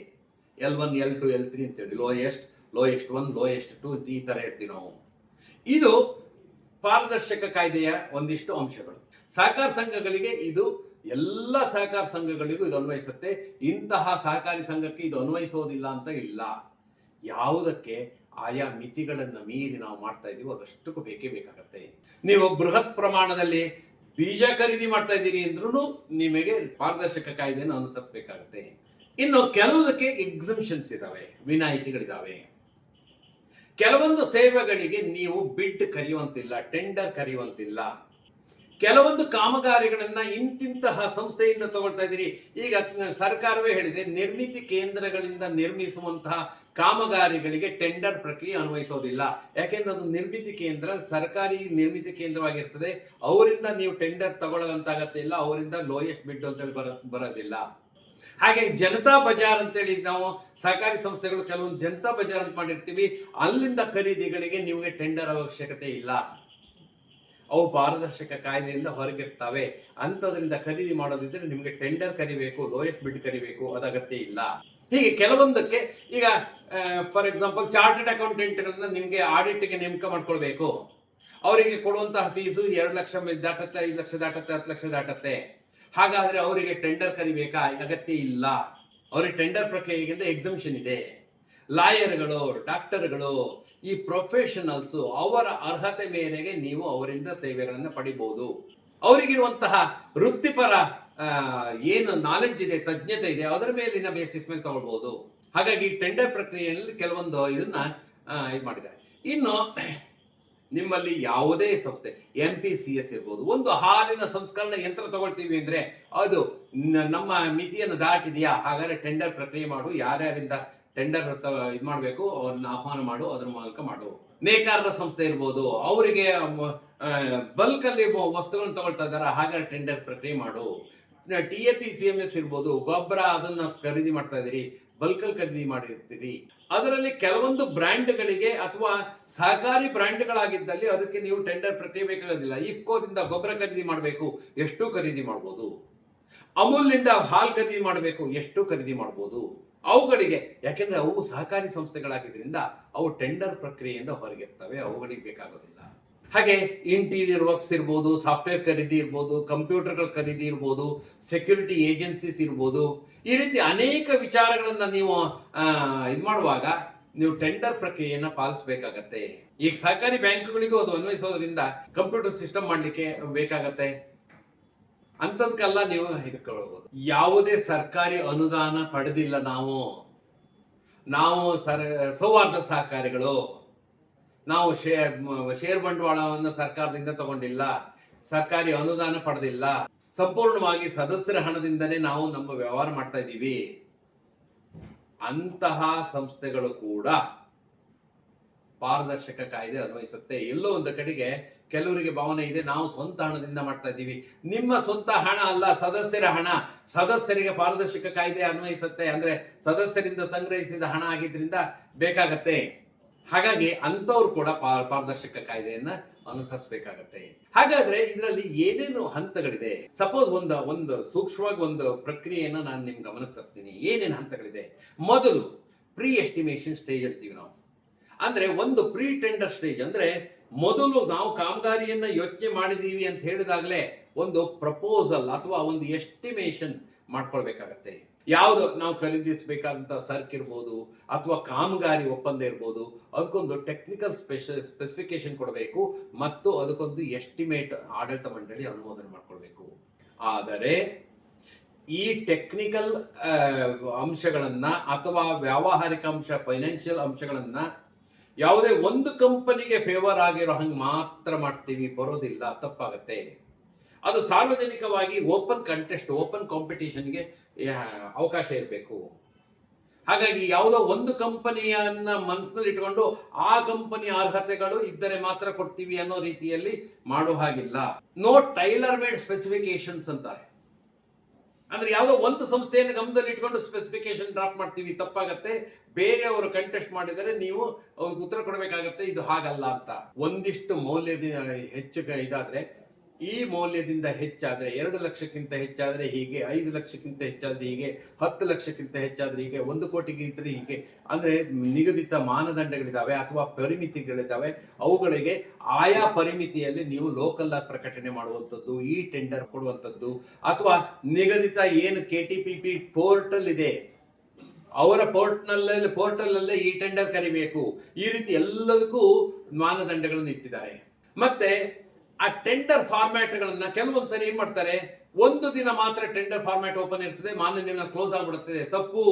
L1, L2, L3 ಅಂತೇಳಿ ಲೋಯೆಸ್ಟ್ 1, ಲೋಯೆಸ್ಟ್ 2 ಈ ತರ ಹೇಳ್ತೀವಿ ನಾವು. ಇದು ಪಾರದರ್ಶಕ ಕಾಯ್ದೆಯ ಒಂದಿಷ್ಟು ಅಂಶಗಳು. ಸಹಕಾರ ಸಂಘಗಳಿಗೆ ಇದು, ಎಲ್ಲ ಸಹಕಾರ ಸಂಘಗಳಿಗೂ ಇದು ಅನ್ವಯಿಸುತ್ತೆ. ಇಂತಹ ಸಹಕಾರಿ ಸಂಘಕ್ಕೆ ಇದು ಅನ್ವಯಿಸೋದಿಲ್ಲ ಅಂತ ಇಲ್ಲ. ಯಾವುದಕ್ಕೆ ಆಯಾ ಮಿತಿಗಳನ್ನು ಮೀರಿ ನಾವು ಮಾಡ್ತಾ ಇದೀವಿ ಅದಷ್ಟಕ್ಕೂ ಬೇಕೇ ಬೇಕಾಗತ್ತೆ. ನೀವು ಬೃಹತ್ ಪ್ರಮಾಣದಲ್ಲಿ ಬೀಜ ಖರೀದಿ ಮಾಡ್ತಾ ಇದ್ದೀರಿ ಅಂದ್ರೂ ನಿಮಗೆ ಪಾರದರ್ಶಕ ಕಾಯ್ದೆಯನ್ನು ಅನುಸರಿಸಬೇಕಾಗತ್ತೆ. ಇನ್ನು ಕೆಲವುದಕ್ಕೆ ಎಕ್ಸಂಪ್ಷನ್ಸ್ ಇದಾವೆ, ವಿನಾಯಿತಿಗಳಿದಾವೆ. ಕೆಲವೊಂದು ಸೇವೆಗಳಿಗೆ ನೀವು ಬಿಡ್ ಕರೆಯುವಂತಿಲ್ಲ, ಟೆಂಡರ್ ಕರೆಯುವಂತಿಲ್ಲ. ಕೆಲವೊಂದು ಕಾಮಗಾರಿಗಳನ್ನ ಇಂತಿಂತಹ ಸಂಸ್ಥೆಯಿಂದ ತಗೊಳ್ತಾ ಇದ್ದೀರಿ. ಈಗ ಸರ್ಕಾರವೇ ಹೇಳಿದೆ, ನಿರ್ಮಿತಿ ಕೇಂದ್ರಗಳಿಂದ ನಿರ್ಮಿಸುವಂತಹ ಕಾಮಗಾರಿಗಳಿಗೆ ಟೆಂಡರ್ ಪ್ರಕ್ರಿಯೆ ಅನ್ವಯಿಸೋದಿಲ್ಲ. ಯಾಕೆಂದ್ರೆ ಅದು ನಿರ್ಮಿತಿ ಕೇಂದ್ರ, ಸರ್ಕಾರಿ ನಿರ್ಮಿತಿ ಕೇಂದ್ರವಾಗಿರ್ತದೆ. ಅವರಿಂದ ನೀವು ಟೆಂಡರ್ ತಗೊಳ್ಳೋಂತ ಅಗತ್ಯ ಇಲ್ಲ, ಅವರಿಂದ ಲೋಯೆಸ್ಟ್ ಬಿಡ್ ಅಂತೇಳಿ ಬರೋದಿಲ್ಲ. ಹಾಗೆ ಜನತಾ ಬಜಾರ್ ಅಂತೇಳಿ ನಾವು ಸಹಕಾರಿ ಸಂಸ್ಥೆಗಳು ಕೆಲವೊಂದು ಜನತಾ ಬಜಾರ್ ಅಂತ ಮಾಡಿರ್ತೀವಿ, ಅಲ್ಲಿಂದ ಖರೀದಿಗಳಿಗೆ ನಿಮಗೆ ಟೆಂಡರ್ ಅವಶ್ಯಕತೆ ಇಲ್ಲ. ಅವು ಪಾರದರ್ಶಕ ಕಾಯ್ದೆಯಿಂದ ಹೊರಗಿರ್ತವೆ. ಅಂಥದ್ರಿಂದ ಖರೀದಿ ಮಾಡೋದಿದ್ರೆ ನಿಮಗೆ ಟೆಂಡರ್ ಕರಿಬೇಕು, ಲೋಯೆಸ್ಟ್ ಬಿಡ್ ಕರಿಬೇಕು, ಅದು ಅಗತ್ಯ ಇಲ್ಲ. ಹೀಗೆ ಕೆಲವೊಂದಕ್ಕೆ ಈಗ ಫಾರ್ ಎಕ್ಸಾಂಪಲ್ ಚಾರ್ಟೆಡ್ ಅಕೌಂಟೆಂಟ್ಗಳನ್ನ ನಿಮಗೆ ಆಡಿಟ್ಗೆ ನೇಮಕ ಮಾಡ್ಕೊಳ್ಬೇಕು. ಅವರಿಗೆ ಕೊಡುವಂತಹ ಫೀಸು 2 ಲಕ್ಷ ದಾಟತ್ತೆ, 5 ಲಕ್ಷ ದಾಟತ್ತೆ, 10 ಲಕ್ಷ ದಾಟತ್ತೆ. ಹಾಗಾದ್ರೆ ಅವರಿಗೆ ಟೆಂಡರ್ ಕರಿಬೇಕಾ? ಅಗತ್ಯ ಇಲ್ಲ. ಅವರಿಗೆ ಟೆಂಡರ್ ಪ್ರಕ್ರಿಯೆಗಿಂತ ಎಕ್ಸಂಪ್ಷನ್ ಇದೆ. ಲಾಯರ್ಗಳು, ಡಾಕ್ಟರ್ಗಳು, ಈ ಪ್ರೊಫೆಷನಲ್ಸ್ ಅವರ ಅರ್ಹತೆ ಮೇರೆಗೆ ನೀವು ಅವರಿಂದ ಸೇವೆಗಳನ್ನು ಪಡಿಬಹುದು. ಅವರಿಗಿರುವಂತಹ ವೃತ್ತಿಪರ ಏನು ನಾಲೆಡ್ಜ್ ಇದೆ, ತಜ್ಞತೆ ಇದೆ, ಅದರ ಮೇಲಿನ ಬೇಸಿಸ್ ಮೇಲೆ ತಗೊಳ್ಬಹುದು. ಹಾಗಾಗಿ ಟೆಂಡರ್ ಪ್ರಕ್ರಿಯೆಯಲ್ಲಿ ಕೆಲವೊಂದು ಇದನ್ನ ಇದು ಮಾಡಿದ್ದಾರೆ. ಇನ್ನು ನಿಮ್ಮಲ್ಲಿ ಯಾವುದೇ ಸಂಸ್ಥೆ MPCS ಇರ್ಬೋದು, ಒಂದು ಹಾಲಿನ ಸಂಸ್ಕರಣಾ ಯಂತ್ರ ತಗೊಳ್ತೀವಿ ಅಂದ್ರೆ ಅದು ನಮ್ಮ ಮಿತಿಯನ್ನು ದಾಟಿದೆಯಾ, ಹಾಗಾದ್ರೆ ಟೆಂಡರ್ ಪ್ರಕ್ರಿಯೆ ಮಾಡು, ಯಾರ್ಯಾರಿಂದ ಟೆಂಡರ್ ಇದು ಮಾಡಬೇಕು ಅವ್ರನ್ನ ಆಹ್ವಾನ ಮಾಡು, ಅದ್ರ ಮೂಲಕ ಮಾಡು. ನೇಕಾರರ ಸಂಸ್ಥೆ ಇರ್ಬೋದು, ಅವರಿಗೆ ಬಲ್ಕ್ ಅಲ್ಲಿ ವಸ್ತುಗಳನ್ನು ತಗೊಳ್ತಾ ಇದ್ದಾರೆ, ಹಾಗಾದ್ರೆ ಟೆಂಡರ್ ಪ್ರಕ್ರಿಯೆ ಮಾಡು. TAPCMS ಇರ್ಬೋದು, ಗೊಬ್ಬರ ಅದನ್ನ ಖರೀದಿ ಮಾಡ್ತಾ ಇದೀರಿ, ಬಲ್ಕಲ್ ಖರೀದಿ ಮಾಡಿರ್ತೀರಿ, ಅದರಲ್ಲಿ ಕೆಲವೊಂದು ಬ್ರ್ಯಾಂಡ್ಗಳಿಗೆ ಅಥವಾ ಸಹಕಾರಿ ಬ್ರ್ಯಾಂಡ್ಗಳಾಗಿದ್ದಲ್ಲಿ ಅದಕ್ಕೆ ನೀವು ಟೆಂಡರ್ ಪ್ರಕ್ರಿಯೆ ಬೇಕಾಗೋದಿಲ್ಲ. ಇಫ್ಕೋದಿಂದ ಗೊಬ್ಬರ ಖರೀದಿ ಮಾಡಬೇಕು, ಎಷ್ಟು ಖರೀದಿ ಮಾಡ್ಬೋದು. ಅಮೂಲ್ನಿಂದ ಹಾಲು ಖರೀದಿ ಮಾಡಬೇಕು, ಎಷ್ಟು ಖರೀದಿ ಮಾಡ್ಬೋದು. ಅವುಗಳಿಗೆ ಯಾಕೆಂದ್ರೆ ಅವು ಸಹಕಾರಿ ಸಂಸ್ಥೆಗಳಾಗಿದ್ದರಿಂದ ಅವು ಟೆಂಡರ್ ಪ್ರಕ್ರಿಯೆಯಿಂದ ಹೊರಗಿರ್ತವೆ, ಅವುಗಳಿಗೆ ಬೇಕಾಗೋದಿಲ್ಲ. ಹಾಗೆ ಇಂಟೀರಿಯರ್ ವರ್ಕ್ಸ್ ಇರ್ಬೋದು, ಸಾಫ್ಟ್ವೇರ್ ಖರೀದಿ ಇರ್ಬೋದು, ಕಂಪ್ಯೂಟರ್ಗಳ ಖರೀದಿ ಇರ್ಬೋದು, ಸೆಕ್ಯೂರಿಟಿ ಏಜೆನ್ಸೀಸ್ ಇರ್ಬೋದು, ಈ ರೀತಿ ಅನೇಕ ವಿಚಾರಗಳನ್ನ ನೀವು ಇದು ಮಾಡುವಾಗ ನೀವು ಟೆಂಡರ್ ಪ್ರಕ್ರಿಯೆಯನ್ನ ಪಾಲಿಸಬೇಕಾಗತ್ತೆ. ಈಗ ಸಹಕಾರಿ ಬ್ಯಾಂಕ್ಗಳಿಗೂ ಅದು ಅನ್ವಯಿಸೋದ್ರಿಂದ ಕಂಪ್ಯೂಟರ್ ಸಿಸ್ಟಮ್ ಮಾಡ್ಲಿಕ್ಕೆ ಬೇಕಾಗತ್ತೆ. ಅಂತದ್ಕೆಲ್ಲ ನೀವು ಹಿಡ್ಕೊಳ್ಬಹುದು. ಯಾವುದೇ ಸರ್ಕಾರಿ ಅನುದಾನ ಪಡೆದಿಲ್ಲ ನಾವು ಸೌಹಾರ್ದ ಸಹಕಾರಿಗಳು. ನಾವು ಶೇರ್ ಬಂಡವಾಳವನ್ನು ಸರ್ಕಾರದಿಂದ ತಗೊಂಡಿಲ್ಲ, ಸರ್ಕಾರಿ ಅನುದಾನ ಪಡೆದಿಲ್ಲ, ಸಂಪೂರ್ಣವಾಗಿ ಸದಸ್ಯರ ಹಣದಿಂದನೇ ನಾವು ನಮ್ಮ ವ್ಯವಹಾರ ಮಾಡ್ತಾ ಇದ್ದೀವಿ. ಅಂತಹ ಸಂಸ್ಥೆಗಳು ಕೂಡ ಪಾರದರ್ಶಕ ಕಾಯ್ದೆ ಅನ್ವಯಿಸುತ್ತೆ. ಎಲ್ಲೋ ಒಂದು ಕಡೆಗೆ ಕೆಲವರಿಗೆ ಭಾವನೆ ಇದೆ, ನಾವು ಸ್ವಂತ ಹಣದಿಂದ ಮಾಡ್ತಾ ಇದ್ದೀವಿ. ನಿಮ್ಮ ಸ್ವಂತ ಹಣ ಅಲ್ಲ, ಸದಸ್ಯರ ಹಣ. ಸದಸ್ಯರಿಗೆ ಪಾರದರ್ಶಕ ಕಾಯ್ದೆ ಅನ್ವಯಿಸುತ್ತೆ. ಅಂದ್ರೆ ಸದಸ್ಯರಿಂದ ಸಂಗ್ರಹಿಸಿದ ಹಣ ಆಗಿದ್ರಿಂದ ಬೇಕಾಗತ್ತೆ. ಹಾಗಾಗಿ ಅಂತವ್ರು ಕೂಡ ಪಾರದರ್ಶಕ ಕಾಯ್ದೆಯನ್ನ ಅನುಸರಿಸಬೇಕಾಗತ್ತೆ. ಹಾಗಾದ್ರೆ ಇದರಲ್ಲಿ ಏನೇನು ಹಂತಗಳಿದೆ? ಸಪೋಸ್ ಒಂದು ಸೂಕ್ಷ್ಮವಾಗಿ ಒಂದು ಪ್ರಕ್ರಿಯೆಯನ್ನ ನಾನು ನಿಮ್ ಗಮನಕ್ಕೆ ತರ್ತೀನಿ. ಏನೇನು ಹಂತಗಳಿದೆ? ಮೊದಲು ಪ್ರೀ ಎಸ್ಟಿಮೇಷನ್ ಸ್ಟೇಜ್ ಅಂತೀವಿ ನಾವು. ಅಂದ್ರೆ ಒಂದು ಪ್ರೀ ಟೆಂಡರ್ ಸ್ಟೇಜ್ ಅಂದ್ರೆ ಮೊದಲು ನಾವು ಕಾಮಗಾರಿಯನ್ನ ಯೋಚನೆ ಮಾಡಿದೀವಿ ಅಂತ ಹೇಳಿದಾಗಲೇ ಒಂದು ಪ್ರಪೋಸಲ್ ಅಥವಾ ಒಂದು ಎಸ್ಟಿಮೇಷನ್ ಮಾಡ್ಕೊಳ್ಬೇಕಾಗತ್ತೆ. ಯಾವುದು ನಾವು ಖರೀದಿಸಬೇಕಾದಂತ ಸರ್ಕ್ ಇರ್ಬೋದು ಅಥವಾ ಕಾಮಗಾರಿ ಒಪ್ಪಂದ ಇರ್ಬೋದು, ಅದಕ್ಕೊಂದು ಟೆಕ್ನಿಕಲ್ ಸ್ಪೆಸಿಫಿಕೇಶನ್ ಕೊಡಬೇಕು ಮತ್ತು ಅದಕ್ಕೊಂದು ಎಸ್ಟಿಮೇಟ್ ಆಡಳಿತ ಮಂಡಳಿ ಅನುಮೋದನೆ ಮಾಡ್ಕೊಳ್ಬೇಕು. ಆದರೆ ಈ ಟೆಕ್ನಿಕಲ್ ಅಂಶಗಳನ್ನ ಅಥವಾ ವ್ಯಾವಹಾರಿಕ ಅಂಶ, ಫೈನಾನ್ಷಿಯಲ್ ಅಂಶಗಳನ್ನ ಯಾವುದೇ ಒಂದು ಕಂಪನಿಗೆ ಫೇವರ್ ಆಗಿರೋ ಹಂಗೆ ಮಾತ್ರ ಮಾಡ್ತೀವಿ, ಬರೋದಿಲ್ಲ, ತಪ್ಪಾಗತ್ತೆ. ಅದು ಸಾರ್ವಜನಿಕವಾಗಿ ಓಪನ್ ಕಂಟೆಸ್ಟ್, ಓಪನ್ ಕಾಂಪಿಟೇಷನ್ಗೆ ಅವಕಾಶ ಇರಬೇಕು. ಹಾಗಾಗಿ ಯಾವುದೋ ಒಂದು ಕಂಪನಿಯನ್ನ ಮನಸ್ಸಿನಲ್ಲಿ ಇಟ್ಕೊಂಡು ಆ ಕಂಪನಿ ಅರ್ಹತೆಗಳು ಇದ್ದರೆ ಮಾತ್ರ ಕೊಡ್ತೀವಿ ಅನ್ನೋ ರೀತಿಯಲ್ಲಿ ಮಾಡೋ ಹಾಗಿಲ್ಲ. ನೋ ಟೈಲರ್ ಮೇಡ್ ಸ್ಪೆಸಿಫಿಕೇಶನ್ಸ್ ಅಂತಾರೆ. ಅಂದ್ರೆ ಯಾವುದೋ ಒಂದು ಸಂಸ್ಥೆಯನ್ನು ಗಮನದಲ್ಲಿ ಇಟ್ಕೊಂಡು ಸ್ಪೆಸಿಫಿಕೇಶನ್ ಡ್ರಾಪ್ ಮಾಡ್ತೀವಿ, ತಪ್ಪಾಗತ್ತೆ. ಬೇರೆಯವರು ಕಂಟೆಸ್ಟ್ ಮಾಡಿದರೆ ನೀವು ಅವ್ರಿಗೆ ಉತ್ತರ ಕೊಡಬೇಕಾಗತ್ತೆ, ಇದು ಹಾಗಲ್ಲ ಅಂತ. ಒಂದಿಷ್ಟು ಮೌಲ್ಯದಿಂದ ಹೆಚ್ಚು ಇದಾದ್ರೆ, ಈ ಮೌಲ್ಯದಿಂದ ಹೆಚ್ಚಾದ್ರೆ 2 ಲಕ್ಷಕ್ಕಿಂತ ಹೆಚ್ಚಾದ್ರೆ ಹೀಗೆ, 5 ಲಕ್ಷಕ್ಕಿಂತ ಹೆಚ್ಚಾದ್ರೆ ಹೀಗೆ, 10 ಲಕ್ಷಕ್ಕಿಂತ ಹೆಚ್ಚಾದ್ರೆ ಹೀಗೆ, 1 ಕೋಟಿಗಿಂತ ಹೀಗೆ, ಅಂದ್ರೆ ನಿಗದಿತ ಮಾನದಂಡಗಳಿದ್ದಾವೆ ಅಥವಾ ಪರಿಮಿತಿಗಳಿದ್ದಾವೆ. ಅವುಗಳಿಗೆ ಆಯಾ ಪರಿಮಿತಿಯಲ್ಲಿ ನೀವು ಲೋಕಲ್ ಆಗಿ ಪ್ರಕಟಣೆ ಮಾಡುವಂಥದ್ದು, ಈ ಟೆಂಡರ್ ಕೊಡುವಂಥದ್ದು, ಅಥವಾ ನಿಗದಿತ ಏನು KTPP ಪೋರ್ಟಲ್ ಇದೆ ಅವರ ಪೋರ್ಟಲ್ ಅಲ್ಲೇ ಈ ಟೆಂಡರ್ ಕರಿಬೇಕು. ಈ ರೀತಿ ಎಲ್ಲದಕ್ಕೂ ಮಾನದಂಡಗಳನ್ನು ಇಟ್ಟಿದ್ದಾರೆ. ಮತ್ತೆ ಆ ಟೆಂಡರ್ ಫಾರ್ಮ್ಯಾಟ್ಗಳನ್ನ ಕೆಲವೊಂದ್ಸರಿ ಏನ್ ಮಾಡ್ತಾರೆ, ಒಂದು ದಿನ ಮಾತ್ರ ಟೆಂಡರ್ ಫಾರ್ಮ್ಯಾಟ್ ಓಪನ್ ಇರ್ತದೆ, ಮಾನ್ಯ ದಿನ ಕ್ಲೋಸ್ ಆಗ್ಬಿಡುತ್ತದೆ. ತಪ್ಪು.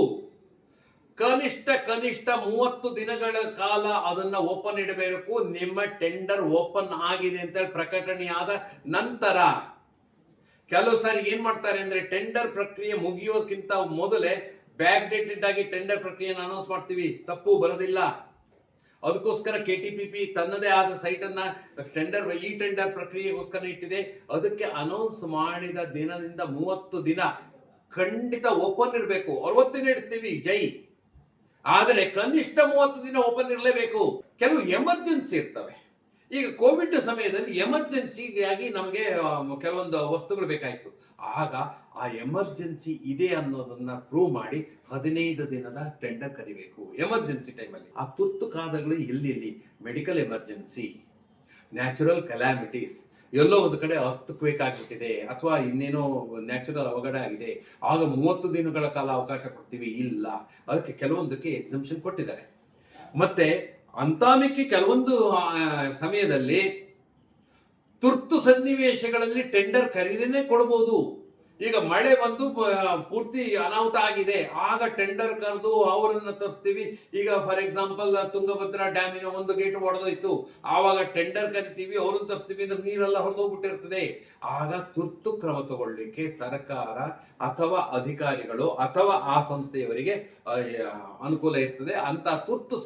ಕನಿಷ್ಠ 30 ದಿನಗಳ ಕಾಲ ಅದನ್ನ ಓಪನ್ ಇಡಬೇಕು. ನಿಮ್ಮ ಟೆಂಡರ್ ಓಪನ್ ಆಗಿದೆ ಅಂತ ಪ್ರಕಟಣೆಯಾದ ನಂತರ. ಕೆಲವು ಸಾರಿ ಏನ್ ಮಾಡ್ತಾರೆ ಅಂದ್ರೆ ಟೆಂಡರ್ ಪ್ರಕ್ರಿಯೆ ಮುಗಿಯೋಕ್ಕಿಂತ ಮೊದಲೇ ಬ್ಯಾಕ್ ಡೇಟೆಡ್ ಆಗಿ ಟೆಂಡರ್ ಪ್ರಕ್ರಿಯೆಯನ್ನು ಅನೌನ್ಸ್ ಮಾಡ್ತೀವಿ. ತಪ್ಪು, ಬರೋದಿಲ್ಲ. ಅದಕ್ಕೋಸ್ಕರ KTPP ತನ್ನದೇ ಆದ ಸೈಟ್ ಅನ್ನ ಈ ಟೆಂಡರ್ ಪ್ರಕ್ರಿಯೆಗೋಸ್ಕರ ಇಟ್ಟಿದೆ. ಅದಕ್ಕೆ ಅನೌನ್ಸ್ ಮಾಡಿದ ದಿನದಿಂದ 30 ದಿನ ಖಂಡಿತ ಓಪನ್ ಇರಬೇಕು. 60 ದಿನ ಇಡ್ತೀವಿ, ಜೈ. ಆದರೆ ಕನಿಷ್ಠ 30 ದಿನ ಓಪನ್ ಇರಲೇಬೇಕು. ಕೆಲವು ಎಮರ್ಜೆನ್ಸಿ ಇರ್ತವೆ. ಈಗ ಕೋವಿಡ್ ಸಮಯದಲ್ಲಿ ಎಮರ್ಜೆನ್ಸಿಗಾಗಿ ನಮಗೆ ಕೆಲವೊಂದು ವಸ್ತುಗಳು ಬೇಕಾಯಿತು. ಆಗ ಆ ಎಮರ್ಜೆನ್ಸಿ ಇದೆ ಅನ್ನೋದನ್ನ ಪ್ರೂವ್ ಮಾಡಿ 15 ದಿನದ ಟೆಂಡರ್ ಕರಿಬೇಕು ಎಮರ್ಜೆನ್ಸಿ ಟೈಮಲ್ಲಿ. ಆ ತುರ್ತು ಕಾಲಗಳು ಎಲ್ಲಿ ಮೆಡಿಕಲ್ ಎಮರ್ಜೆನ್ಸಿ, ನ್ಯಾಚುರಲ್ ಕೆಲಾಮಿಟೀಸ್, ಎಲ್ಲೋ ಒಂದು ಕಡೆ ಅರ್ಥಕ್ವೇಕ್ ಆಗಿಬಿಟ್ಟಿದೆ ಅಥವಾ ಇನ್ನೇನೋ ನ್ಯಾಚುರಲ್ ಅವಘಡ ಆಗಿದೆ, ಆಗ 30 ದಿನಗಳ ಕಾಲ ಅವಕಾಶ ಕೊಡ್ತೀವಿ. ಇಲ್ಲ, ಅದಕ್ಕೆ ಕೆಲವೊಂದಕ್ಕೆ ಎಕ್ಸಂಪ್ಷನ್ ಕೊಟ್ಟಿದ್ದಾರೆ. ಮತ್ತೆ ಅಂತಾಮಿಕ್ಕೆ ಕೆಲವೊಂದು ಸಮಯದಲ್ಲಿ ತುರ್ತು ಸನ್ನಿವೇಶಗಳಲ್ಲಿ ಟೆಂಡರ್ ಕರೀದೇನೆ ಕೊಡಬಹುದು. ಈಗ ಮಳೆ ಬಂದು ಪೂರ್ತಿ ಅನಾಹುತ ಆಗಿದೆ, ಆಗ ಟೆಂಡರ್ ಕರೆದು ಅವರನ್ನ ತರಿಸ್ತೀವಿ. ಈಗ ಫಾರ್ ಎಕ್ಸಾಂಪಲ್ ತುಂಗಭದ್ರಾ ಡ್ಯಾಮಿನ ಒಂದು ಗೇಟ್ ಒಡೆದೋಯ್ತು, ಆವಾಗ ಟೆಂಡರ್ ಕರಿತೀವಿ, ಅವ್ರನ್ನ ತರಿಸ್ತೀವಿ ಅಂದ್ರೆ ನೀರೆಲ್ಲ ಹೊರದೋಗ್ಬಿಟ್ಟಿರ್ತದೆ. ಆಗ ತುರ್ತು ಕ್ರಮ ತಗೊಳ್ಳಿಕ್ಕೆ ಸರ್ಕಾರ ಅಥವಾ ಅಧಿಕಾರಿಗಳು ಅಥವಾ ಆ ಸಂಸ್ಥೆಯವರಿಗೆ ಅನುಕೂಲ ಇರ್ತದೆ. ಅಂತ ತುರ್ತು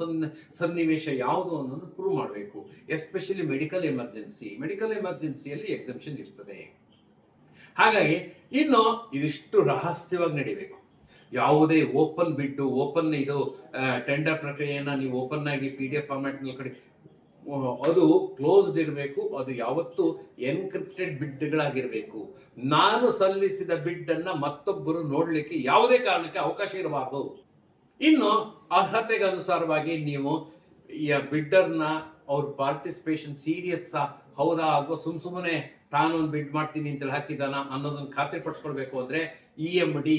ಸನ್ನಿವೇಶ ಯಾವುದು ಅನ್ನೋದು ಪ್ರೂವ್ ಮಾಡಬೇಕು. ಎಸ್ಪೆಷಲಿ ಮೆಡಿಕಲ್ ಎಮರ್ಜೆನ್ಸಿಯಲ್ಲಿ ಎಕ್ಸೆಪ್ಷನ್ ಇರ್ತದೆ. ಹಾಗಾಗಿ ಇನ್ನು ಇದಿಷ್ಟು ರಹಸ್ಯವಾಗಿ ನಡಿಬೇಕು. ಯಾವುದೇ ಓಪನ್ ಬಿಡ್, ಓಪನ್ ಇದು ಟೆಂಡರ್ ಪ್ರಕ್ರಿಯೆಯನ್ನ ನೀವು ಓಪನ್ ಆಗಿ PDF ಫಾರ್ಮ್ಯಾಟ್ ನಲ್ಲಿ ಕಡೆ ಅದು ಕ್ಲೋಸ್ಡ್ ಇರಬೇಕು. ಅದು ಯಾವತ್ತು ಎನ್ಕ್ರಿಪ್ಟೆಡ್ ಬಿಡ್ಗಳಾಗಿರ್ಬೇಕು. ನಾನು ಸಲ್ಲಿಸಿದ ಬಿಡ್ ಅನ್ನ ಮತ್ತೊಬ್ಬರು ನೋಡ್ಲಿಕ್ಕೆ ಯಾವುದೇ ಕಾರಣಕ್ಕೆ ಅವಕಾಶ ಇರಬಾರದು. ಇನ್ನು ಅರ್ಹತೆಗೆ ಅನುಸಾರವಾಗಿ ನೀವು ಈ ಬಿಡ್ಡರ್ನ ಅವ್ರ ಪಾರ್ಟಿಸಿಪೇಷನ್ ಸೀರಿಯಸ್ ಹೌದಾ ಅಥವಾ ಸುಮ್ಮನೆ ತಾನೊಂದು ಬಿಡ್ ಮಾಡ್ತೀನಿ ಅಂತೇಳಿ ಹಾಕಿದಾನ ಅನ್ನೋದನ್ನ ಖಾತ್ರಿ ಪಡಿಸ್ಕೊಳ್ಬೇಕು. ಅಂದ್ರೆ EMD,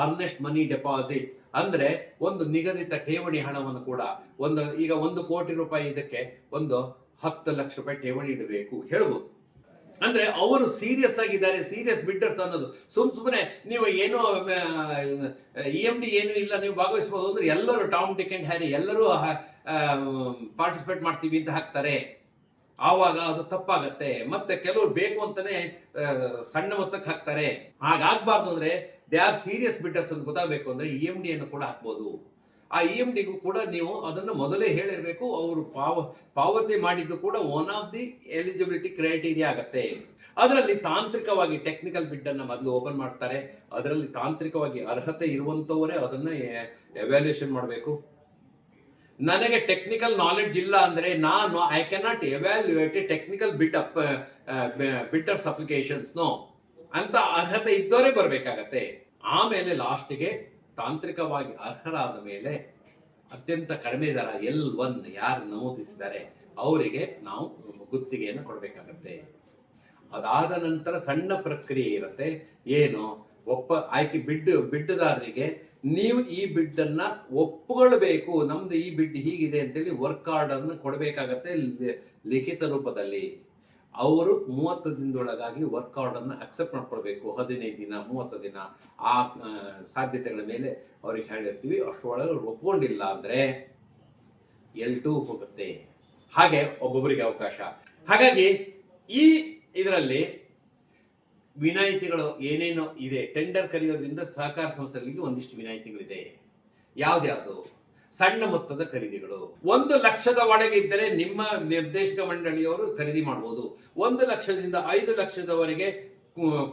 ಅರ್ನೆಸ್ಟ್ ಮನಿ ಡೆಪಾಸಿಟ್, ಅಂದ್ರೆ ಒಂದು ನಿಗದಿತ ಠೇವಣಿ ಹಣವನ್ನು ಕೂಡ ಈಗ 1 ಕೋಟಿ ರೂಪಾಯಿ ಇದಕ್ಕೆ ಒಂದು 10 ಲಕ್ಷ ರೂಪಾಯಿ ಠೇವಣಿ ಇಡಬೇಕು ಹೇಳ್ಬೋದು. ಅಂದ್ರೆ ಅವರು ಸೀರಿಯಸ್ ಆಗಿದ್ದಾರೆ, ಸೀರಿಯಸ್ ಬಿಡ್ಡರ್ಸ್ ಅನ್ನೋದು. ಸುಮ್ಮನೆ ನೀವು ಏನೋ EMD ಏನು ಇಲ್ಲ ನೀವು ಭಾಗವಹಿಸಬಹುದು ಅಂದ್ರೆ ಎಲ್ಲರೂ ಟಾಮ್ ಡಿಕ್ ಅಂಡ್ ಹ್ಯಾರಿ ಎಲ್ಲರೂ ಪಾರ್ಟಿಸಿಪೇಟ್ ಮಾಡ್ತೀವಿ ಅಂತ ಹಾಕ್ತಾರೆ. ಆವಾಗ ಅದು ತಪ್ಪಾಗತ್ತೆ. ಮತ್ತೆ ಕೆಲವರು ಬೇಕು ಅಂತಾನೆ ಸಣ್ಣ ಮೊತ್ತಕ್ಕೆ ಹಾಕ್ತಾರೆ. ಹಾಗಾಗ್ಬಾರ್ದು. ಅಂದ್ರೆ ದೇ ಆರ್ ಸೀರಿಯಸ್ ಬಿಡ್ಡರ್ಸ್ ಅಂತ ಗೊತ್ತಾಗಬೇಕು ಅಂದ್ರೆ EMD ಅನ್ನು ಕೂಡ ಹಾಕ್ಬೋದು. ಆ EMDಗೂ ಕೂಡ ನೀವು ಅದನ್ನು ಮೊದಲೇ ಹೇಳಿರ್ಬೇಕು. ಅವರು ಪಾವತಿ ಮಾಡಿದ್ದು ಕೂಡ one of the eligibility criteria ಆಗತ್ತೆ. ಅದರಲ್ಲಿ ತಾಂತ್ರಿಕವಾಗಿ ಟೆಕ್ನಿಕಲ್ ಬಿಡ್ ಅನ್ನ ಮೊದಲು ಓಪನ್ ಮಾಡ್ತಾರೆ. ಅದರಲ್ಲಿ ತಾಂತ್ರಿಕವಾಗಿ ಅರ್ಹತೆ ಇರುವಂತವರೇ ಅದನ್ನ ಎವ್ಯಾಲ್ಯೂಯೇಷನ್ ಮಾಡಬೇಕು. ನನಗೆ ಟೆಕ್ನಿಕಲ್ ನಾಲೆಡ್ಜ್ ಇಲ್ಲ ಅಂದ್ರೆ ನಾನು I cannot evaluate technical bidders applications no ಅಂತ ಅರ್ಹತೆ ಇದ್ದವರೇ ಬರಬೇಕಾಗತ್ತೆ. ಆಮೇಲೆ ಲಾಸ್ಟ್ಗೆ ತಾಂತ್ರಿಕವಾಗಿ ಅರ್ಹರಾದ ಮೇಲೆ ಅತ್ಯಂತ ಕಡಿಮೆ ದರ L1 ಯಾರು ನಮೂದಿಸಿದ್ದಾರೆ ಅವರಿಗೆ ನಾವು ಗುತ್ತಿಗೆಯನ್ನು ಕೊಡಬೇಕಾಗತ್ತೆ. ಅದಾದ ನಂತರ ಸಣ್ಣ ಪ್ರಕ್ರಿಯೆ ಇರುತ್ತೆ. ಏನು ಆಯ್ಕೆ ಬಿಡ್ಡುದಾರರಿಗೆ ನೀವು ಈ ಬಿಡ್ ಅನ್ನ ಒಪ್ಪಿಕೊಳ್ಬೇಕು. ನಮ್ದು ಈ ಬಿಡ್ ಹೀಗಿದೆ ಅಂತೇಳಿ ವರ್ಕ್ ಆರ್ಡರ್ ಅನ್ನು ಕೊಡಬೇಕಾಗತ್ತೆ ಲಿಖಿತ ರೂಪದಲ್ಲಿ. ಅವರು 30 ದಿನದೊಳಗಾಗಿ ವರ್ಕ್ ಆರ್ಡರ್ ಅನ್ನ ಅಕ್ಸೆಪ್ಟ್ ಮಾಡ್ಕೊಳ್ಬೇಕು. 15 ದಿನ 30 ದಿನ ಆ ಸಾಧ್ಯತೆಗಳ ಮೇಲೆ ಅವ್ರಿಗೆ ಹೇಳಿರ್ತೀವಿ. ಅಷ್ಟರೊಳಗೆ ಒಪ್ಕೊಂಡಿಲ್ಲ ಅಂದ್ರೆ L2 ಹೋಗುತ್ತೆ. ಹಾಗೆ ಒಬ್ಬೊಬ್ಬರಿಗೆ ಅವಕಾಶ. ಹಾಗಾಗಿ ಈ ಇದರಲ್ಲಿ ವಿನಾಯಿತಿಗಳು ಏನೇನೋ ಇದೆ. ಟೆಂಡರ್ ಕರೆಯೋದ್ರಿಂದ ಸಹಕಾರ ಸಂಸ್ಥೆಗಳಿಗೆ ಒಂದಿಷ್ಟು ವಿನಾಯಿತಿಗಳಿದೆ. ಯಾವ್ದ್ಯಾವುದು? ಸಣ್ಣ ಮೊತ್ತದ ಖರೀದಿಗಳು 1 ಲಕ್ಷದ ಒಳಗೆ ಇದ್ದರೆ ನಿಮ್ಮ ನಿರ್ದೇಶಕ ಮಂಡಳಿಯವರು ಖರೀದಿ ಮಾಡಬಹುದು. 1 ಲಕ್ಷದಿಂದ 5 ಲಕ್ಷದವರೆಗೆ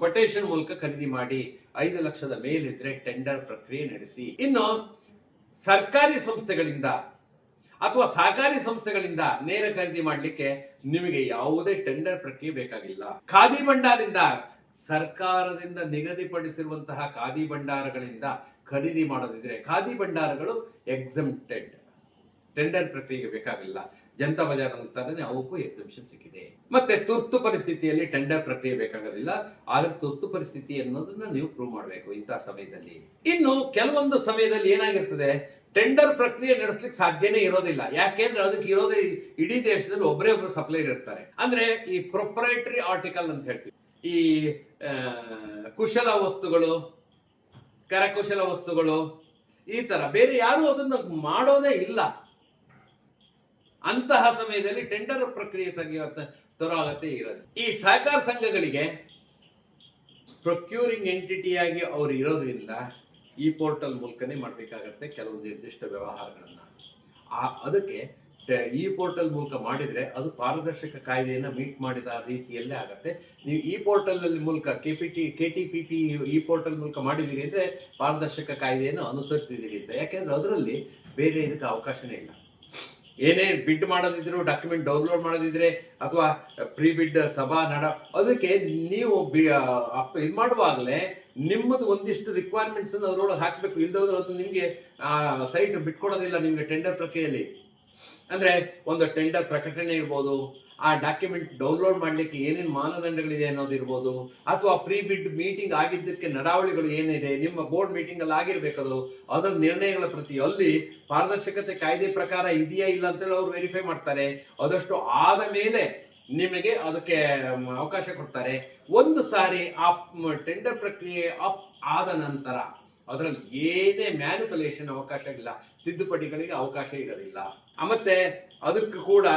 ಕೊಟೇಶನ್ ಮೂಲಕ ಖರೀದಿ ಮಾಡಿ. 5 ಲಕ್ಷದ ಮೇಲಿದ್ರೆ ಟೆಂಡರ್ ಪ್ರಕ್ರಿಯೆ ನಡೆಸಿ. ಇನ್ನು ಸರ್ಕಾರಿ ಸಂಸ್ಥೆಗಳಿಂದ ಅಥವಾ ಸಹಕಾರಿ ಸಂಸ್ಥೆಗಳಿಂದ ನೇರ ಖರೀದಿ ಮಾಡಲಿಕ್ಕೆ ನಿಮಗೆ ಯಾವುದೇ ಟೆಂಡರ್ ಪ್ರಕ್ರಿಯೆ ಬೇಕಾಗಿಲ್ಲ. ಖಾದಿ ಭಂಡಾರದಿಂದ ಸರ್ಕಾರದಿಂದ ನಿಗದಿಪಡಿಸಿರುವಂತಹ ಖಾದಿ ಭಂಡಾರಗಳಿಂದ ಖರೀದಿ ಮಾಡೋದಿದ್ರೆ ಖಾದಿ ಭಂಡಾರಗಳು ಎಕ್ಸೆಂಪ್ಟೆಡ್, ಟೆಂಡರ್ ಪ್ರಕ್ರಿಯೆಗೆ ಬೇಕಾಗಿಲ್ಲ. ಜನತಾ ಬಜಾರ್ ಅಂತಾನೆ ಅವಕ್ಕೂ ಎಕ್ಸೆಂಪ್ಷನ್ ಸಿಕ್ಕಿದೆ. ಮತ್ತೆ ತುರ್ತು ಪರಿಸ್ಥಿತಿಯಲ್ಲಿ ಟೆಂಡರ್ ಪ್ರಕ್ರಿಯೆ ಬೇಕಾಗೋದಿಲ್ಲ. ಆದ್ರೆ ತುರ್ತು ಪರಿಸ್ಥಿತಿ ಅನ್ನೋದನ್ನ ನೀವು ಪ್ರೂವ್ ಮಾಡಬೇಕು ಇಂತಹ ಸಮಯದಲ್ಲಿ. ಇನ್ನು ಕೆಲವೊಂದು ಸಮಯದಲ್ಲಿ ಏನಾಗಿರ್ತದೆ, ಟೆಂಡರ್ ಪ್ರಕ್ರಿಯೆ ನಡೆಸಲಿಕ್ಕೆ ಸಾಧ್ಯನೇ ಇರೋದಿಲ್ಲ. ಯಾಕೆಂದ್ರೆ ಅದಕ್ಕೆ ಇರೋದೇ ಇಡೀ ದೇಶದಲ್ಲಿ ಒಬ್ಬರು ಸಪ್ಲೈಯರ್ ಇರ್ತಾರೆ. ಅಂದ್ರೆ ಈ ಪ್ರೊಪ್ರೈಟರಿ ಆರ್ಟಿಕಲ್ ಅಂತ ಹೇಳ್ತೀವಿ. ಈ ಕುಶಲ ವಸ್ತುಗಳು, ಕರಕುಶಲ ವಸ್ತುಗಳು, ಈ ತರ ಬೇರೆ ಯಾರು ಅದನ್ನು ಮಾಡೋದೇ ಇಲ್ಲ. ಅಂತಹ ಸಮಯದಲ್ಲಿ ಟೆಂಡರ್ ಪ್ರಕ್ರಿಯೆ ತರಾಗತೆ ಇರೋದು. ಈ ಸಹಕಾರ ಸಂಘಗಳಿಗೆ ಪ್ರೊಕ್ಯೂರಿಂಗ್ ಎಂಟಿಟಿಯಾಗಿ ಅವರು ಇರೋದ್ರಿಂದ ಈ ಪೋರ್ಟಲ್ ಮೂಲಕನೇ ಮಾಡಬೇಕಾಗತ್ತೆ ಕೆಲವು ನಿರ್ದಿಷ್ಟ ವ್ಯವಹಾರಗಳನ್ನ. ಅದಕ್ಕೆ ಈ ಪೋರ್ಟಲ್ ಮೂಲಕ ಮಾಡಿದ್ರೆ ಅದು ಪಾರದರ್ಶಕ ಕಾಯ್ದೆಯನ್ನು ಮೀಟ್ ಮಾಡಿದ ರೀತಿಯಲ್ಲೇ ಆಗತ್ತೆ. ನೀವು ಈ ಪೋರ್ಟಲ್ ಮೂಲಕ KTPP ಈ ಪೋರ್ಟಲ್ ಮೂಲಕ ಮಾಡಿದಿರಿ ಅಂದ್ರೆ ಪಾರದರ್ಶಕ ಕಾಯ್ದೆಯನ್ನು ಅನುಸರಿಸಿದಿರಿ ಅಂತ. ಯಾಕೆಂದ್ರೆ ಅದರಲ್ಲಿ ಬೇರೆ ಇದಕ್ಕೆ ಅವಕಾಶನೇ ಇಲ್ಲ. ಏನೇ ಬಿಡ್ ಮಾಡೋದಿದ್ರು, ಡಾಕ್ಯುಮೆಂಟ್ ಡೌನ್ಲೋಡ್ ಮಾಡೋದಿದ್ರೆ ಅಥವಾ ಪ್ರೀ ಬಿಡ್ ಸಭಾ ಅದಕ್ಕೆ ನೀವು ಇದು ಮಾಡುವಾಗಲೇ ನಿಮ್ಮದು ಒಂದಿಷ್ಟು ರಿಕ್ವೈರ್ಮೆಂಟ್ಸ್ ಅದರೊಳಗೆ ಹಾಕಬೇಕು. ಇಲ್ಲದೋದ್ರೆ ಅದು ನಿಮಗೆ ಸೈಟ್ ಬಿಟ್ಕೊಡೋದಿಲ್ಲ ನಿಮಗೆ ಟೆಂಡರ್ ಪ್ರಕ್ರಿಯೆಯಲ್ಲಿ. ಅಂದ್ರೆ ಒಂದು ಟೆಂಡರ್ ಪ್ರಕಟಣೆ ಇರ್ಬೋದು, ಆ ಡಾಕ್ಯುಮೆಂಟ್ ಡೌನ್ಲೋಡ್ ಮಾಡ್ಲಿಕ್ಕೆ ಏನೇನು ಮಾನದಂಡಗಳಿದೆ ಅನ್ನೋದಿರ್ಬೋದು, ಅಥವಾ ಪ್ರೀ ಬಿಡ್ ಮೀಟಿಂಗ್ ಆಗಿದ್ದಕ್ಕೆ ನಡಾವಳಿಗಳು ಏನಿದೆ, ನಿಮ್ಮ ಬೋರ್ಡ್ ಮೀಟಿಂಗ್ ಅಲ್ಲಿ ಆಗಿರ್ಬೇಕದು, ಅದರ ನಿರ್ಣಯಗಳ ಪ್ರತಿ ಅಲ್ಲಿ ಪಾರದರ್ಶಕತೆ ಕಾಯ್ದೆ ಪ್ರಕಾರ ಇದೆಯಾ ಇಲ್ಲ ಅಂತೇಳಿ ಅವ್ರು ವೆರಿಫೈ ಮಾಡ್ತಾರೆ. ಅದಷ್ಟು ಆದ ಮೇಲೆ ನಿಮಗೆ ಅದಕ್ಕೆ ಅವಕಾಶ ಕೊಡ್ತಾರೆ. ಒಂದು ಸಾರಿ ಆ ಟೆಂಡರ್ ಪ್ರಕ್ರಿಯೆ ಅಪ್ ಆದ ನಂತರ ಅದರಲ್ಲಿ ಏನೇ ಮ್ಯಾನಿಪುಲೇಷನ್ ಅವಕಾಶ ಇಲ್ಲ, ತಿದ್ದುಪಡಿಗಳಿಗೆ ಅವಕಾಶ ಇರೋದಿಲ್ಲ. ಮತ್ತೆ ಅದಕ್ಕೂ ಕೂಡ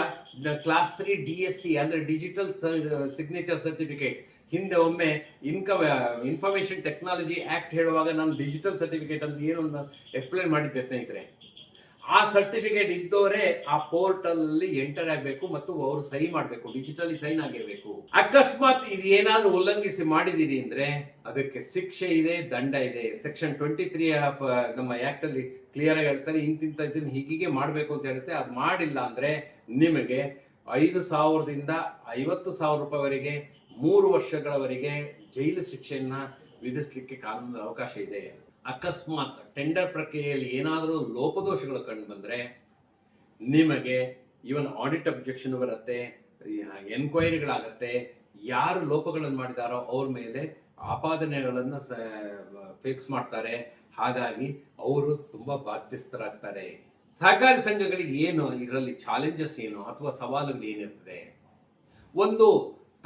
ಕ್ಲಾಸ್ 3 DSC ಅಂದ್ರೆ ಡಿಜಿಟಲ್ ಸಿಗ್ನೇಚರ್ ಸರ್ಟಿಫಿಕೇಟ್. ಹಿಂದೆ ಒಮ್ಮೆ ಇನ್ಫಾರ್ಮೇಶನ್ ಟೆಕ್ನಾಲಜಿ ಆಕ್ಟ್ ಹೇಳುವಾಗ ನಾನು ಡಿಜಿಟಲ್ ಸರ್ಟಿಫಿಕೇಟ್ ಅಂತ ಏನು ಎಕ್ಸ್ಪ್ಲೇನ್ ಮಾಡಿದ್ದೆ ಸ್ನೇಹಿತರೆ. ಆ ಸರ್ಟಿಫಿಕೇಟ್ ಇದ್ದವರೇ ಆ ಪೋರ್ಟಲ್ ಅಲ್ಲಿ ಎಂಟರ್ ಆಗಬೇಕು ಮತ್ತು ಅವರು ಸಹಿ ಮಾಡಬೇಕು, ಡಿಜಿಟಲಿ ಸೈನ್ ಆಗಿರ್ಬೇಕು. ಅಕಸ್ಮಾತ್ ಇದು ಏನಾದ್ರೂ ಉಲ್ಲಂಘಿಸಿ ಮಾಡಿದಿರಿ ಅಂದ್ರೆ ಅದಕ್ಕೆ ಶಿಕ್ಷೆ ಇದೆ, ದಂಡ ಇದೆ. ಸೆಕ್ಷನ್ 23 ಆಫ್ ನಮ್ಮ ಆಕ್ಟ್ ಅಲ್ಲಿ ಕ್ಲಿಯರ್ ಆಗಿ ಹೇಳ್ತಾರೆ, ಇಂತಿಂತ ಇದನ್ನ ಹೀಗೆ ಮಾಡಬೇಕು ಅಂತ ಹೇಳುತ್ತೆ. ಅದು ಮಾಡಿಲ್ಲ ಅಂದ್ರೆ ನಿಮಗೆ 5,000 ದಿಂದ 50,000 ರೂಪಾಯಿವರೆಗೆ 3 ವರ್ಷಗಳವರೆಗೆ ಜೈಲು ಶಿಕ್ಷೆಯನ್ನ ವಿಧಿಸಲಿಕ್ಕೆ ಕಾನೂನಿನ ಅವಕಾಶ ಇದೆ. ಅಕಸ್ಮಾತ್ ಟೆಂಡರ್ ಪ್ರಕ್ರಿಯೆಯಲ್ಲಿ ಏನಾದರೂ ಲೋಪದೋಷಗಳು ಕಂಡು ಬಂದ್ರೆ ನಿಮಗೆ ಇವನ್ ಆಡಿಟ್ ಅಬ್ಜೆಕ್ಷನ್ ಬರುತ್ತೆ, ಎನ್ಕ್ವೈರಿಗಳಾಗತ್ತೆ. ಯಾರು ಲೋಪಗಳನ್ನು ಮಾಡಿದಾರೋ ಅವ್ರ ಮೇಲೆ ಆಪಾದನೆಗಳನ್ನು ಫಿಕ್ಸ್ ಮಾಡ್ತಾರೆ. ಹಾಗಾಗಿ ಅವರು ತುಂಬಾ ಬಾಧ್ಯಸ್ಥರಾಗ್ತಾರೆ. ಸಹಕಾರಿ ಸಂಘಗಳಿಗೆ ಏನು ಇದರಲ್ಲಿ ಚಾಲೆಂಜಸ್ ಏನು ಅಥವಾ ಸವಾಲುಗಳು ಏನಿರ್ತದೆ? ಒಂದು,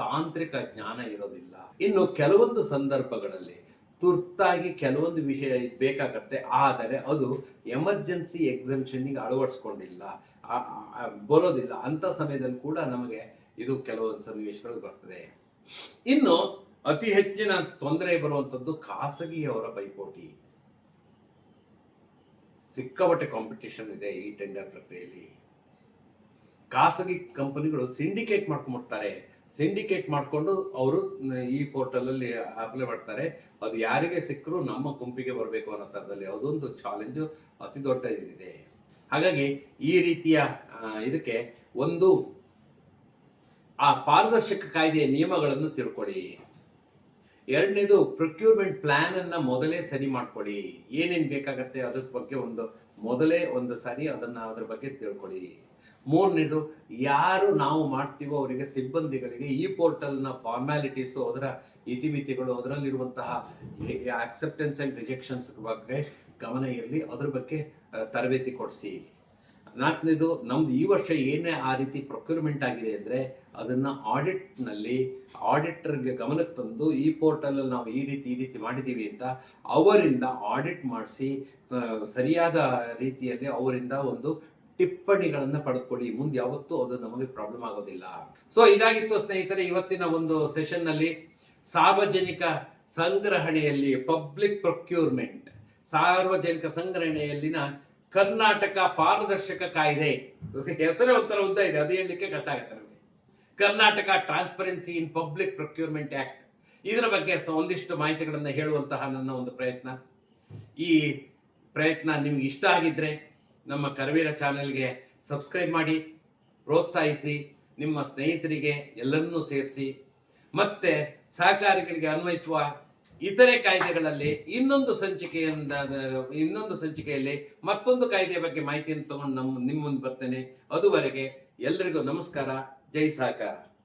ತಾಂತ್ರಿಕ ಜ್ಞಾನ ಇರೋದಿಲ್ಲ. ಇನ್ನು ಕೆಲವೊಂದು ಸಂದರ್ಭಗಳಲ್ಲಿ ತುರ್ತಾಗಿ ಕೆಲವೊಂದು ವಿಷಯ ಬೇಕಾಗತ್ತೆ, ಆದರೆ ಅದು ಎಮರ್ಜೆನ್ಸಿ ಎಕ್ಸಂಪ್ಷನ್ಗೆ ಅಳವಡಿಸ್ಕೊಂಡಿಲ್ಲ, ಬರೋದಿಲ್ಲ. ಅಂತ ಸಮಯದಲ್ಲಿ ಕೂಡ ನಮಗೆ ಇದು ಕೆಲವೊಂದು ಸನ್ನಿವೇಶಗಳು ಬರ್ತದೆ. ಇನ್ನು ಅತಿ ಹೆಚ್ಚಿನ ತೊಂದರೆ ಬರುವಂತದ್ದು ಖಾಸಗಿಯವರ ಪೈಪೋಟಿ. ಸಿಕ್ಕಾಪಟ್ಟೆ ಕಾಂಪಿಟೇಷನ್ ಇದೆ ಈ ಟೆಂಡರ್ ಪ್ರಕ್ರಿಯೆಯಲ್ಲಿ. ಖಾಸಗಿ ಕಂಪನಿಗಳು ಸಿಂಡಿಕೇಟ್ ಮಾಡ್ಕೊಂಡ್ಬಿಡ್ತಾರೆ. ಸಿಂಡಿಕೇಟ್ ಮಾಡಿಕೊಂಡು ಅವರು ಈ ಪೋರ್ಟಲ್ ಅಲ್ಲಿ ಅಪ್ಲೈ ಮಾಡ್ತಾರೆ. ಅದು ಯಾರಿಗೆ ಸಿಕ್ಕರೂ ನಮ್ಮ ಗುಂಪಿಗೆ ಬರಬೇಕು ಅನ್ನೋ ತರದಲ್ಲಿ ಅದೊಂದು ಚಾಲೆಂಜ್ ಅತಿ ದೊಡ್ಡ ಇದೆ. ಹಾಗಾಗಿ ಈ ರೀತಿಯ ಇದಕ್ಕೆ ಒಂದು ಆ ಪಾರದರ್ಶಕ ಕಾಯ್ದೆಯ ನಿಯಮಗಳನ್ನು ತಿಳ್ಕೊಳ್ಳಿ. ಎರಡನೇದು, ಪ್ರೊಕ್ಯೂರ್ಮೆಂಟ್ ಪ್ಲಾನ್ ಅನ್ನ ಮೊದಲೇ ಸರಿ ಮಾಡ್ಕೊಳ್ಳಿ. ಏನೇನ್ ಬೇಕಾಗತ್ತೆ ಅದ್ರ ಬಗ್ಗೆ ಮೊದಲೇ ಒಂದು ಸಾರಿ ಅದ್ರ ಬಗ್ಗೆ ತಿಳ್ಕೊಳ್ಳಿ. ಮೂರನೇದು, ಯಾರು ನಾವು ಮಾಡ್ತೀವೋ ಅವರಿಗೆ ಸಿಬ್ಬಂದಿಗಳಿಗೆ ಈ ಪೋರ್ಟಲ್ನ ಫಾರ್ಮ್ಯಾಲಿಟೀಸು, ಅದರ ಇತಿಮಿತಿಗಳು, ಅದರಲ್ಲಿರುವಂತಹ ಅಕ್ಸೆಪ್ಟೆನ್ಸ್ ಅಂಡ್ ರಿಜೆಕ್ಷನ್ಸ್ ಬಗ್ಗೆ ಗಮನ ಇರಲಿ, ಅದ್ರ ಬಗ್ಗೆ ತರಬೇತಿ ಕೊಡಿಸಿ. ನಾಲ್ಕನೇದು, ನಮ್ದು ಈ ವರ್ಷ ಏನೇ ಆ ರೀತಿ ಪ್ರೊಕ್ಯೂರ್ಮೆಂಟ್ ಆಗಿದೆ ಅಂದರೆ ಅದನ್ನು ಆಡಿಟ್ನಲ್ಲಿ ಆಡಿಟರ್ಗೆ ಗಮನಕ್ಕೆ ತಂದು ಈ ಪೋರ್ಟಲಲ್ಲಿ ನಾವು ಈ ರೀತಿ ಮಾಡಿದ್ದೀವಿ ಅಂತ ಅವರಿಂದ ಆಡಿಟ್ ಮಾಡಿಸಿ ಸರಿಯಾದ ರೀತಿಯಲ್ಲಿ ಅವರಿಂದ ಒಂದು ಟಿಪ್ಪಣಿಗಳನ್ನ ಪಡೆದುಕೊಳ್ಳಿ. ಮುಂದೆ ಯಾವತ್ತೂ ಅದು ನಮಗೆ ಪ್ರಾಬ್ಲಮ್ ಆಗೋದಿಲ್ಲ. ಸೊ ಇದಾಗಿತ್ತು ಸ್ನೇಹಿತರೆ ಇವತ್ತಿನ ಒಂದು ಸೆಷನ್ ನಲ್ಲಿ ಸಾರ್ವಜನಿಕ ಸಂಗ್ರಹಣೆಯಲ್ಲಿ ಪಬ್ಲಿಕ್ ಪ್ರೊಕ್ಯೂರ್ಮೆಂಟ್, ಸಾರ್ವಜನಿಕ ಸಂಗ್ರಹಣೆಯಲ್ಲಿನ ಕರ್ನಾಟಕ ಪಾರದರ್ಶಕ ಕಾಯ್ದೆ. ಹೆಸರೇ ಒಂಥರ ಉದ್ದ ಇದೆ, ಅದು ಹೇಳಲಿಕ್ಕೆ ಕಷ್ಟ ಆಗುತ್ತೆ ನಮಗೆ. Karnataka transparency in public procurement act, ಇದರ ಬಗ್ಗೆ ಒಂದಿಷ್ಟು ಮಾಹಿತಿಗಳನ್ನು ಹೇಳುವಂತಹ ನನ್ನ ಒಂದು ಪ್ರಯತ್ನ. ಈ ಪ್ರಯತ್ನ ನಿಮ್ಗೆ ಇಷ್ಟ ಆಗಿದ್ರೆ ನಮ್ಮ ಕರವೀರ ಚಾನೆಲ್ಗೆ ಸಬ್ಸ್ಕ್ರೈಬ್ ಮಾಡಿ, ಪ್ರೋತ್ಸಾಹಿಸಿ, ನಿಮ್ಮ ಸ್ನೇಹಿತರಿಗೆ ಎಲ್ಲರನ್ನೂ ಸೇರಿಸಿ. ಮತ್ತೆ ಸಹಕಾರಿಗಳಿಗೆ ಅನ್ವಯಿಸುವ ಇತರೆ ಕಾಯ್ದೆಗಳಲ್ಲಿ ಇನ್ನೊಂದು ಸಂಚಿಕೆಯಲ್ಲಿ ಮತ್ತೊಂದು ಕಾಯ್ದೆಯ ಬಗ್ಗೆ ಮಾಹಿತಿಯನ್ನು ತಗೊಂಡು ನಿಮ್ಮ ಮುಂದೆ ಬರ್ತೇನೆ. ಅದುವರೆಗೆ ಎಲ್ಲರಿಗೂ ನಮಸ್ಕಾರ. ಜೈ ಸಹಕಾರ.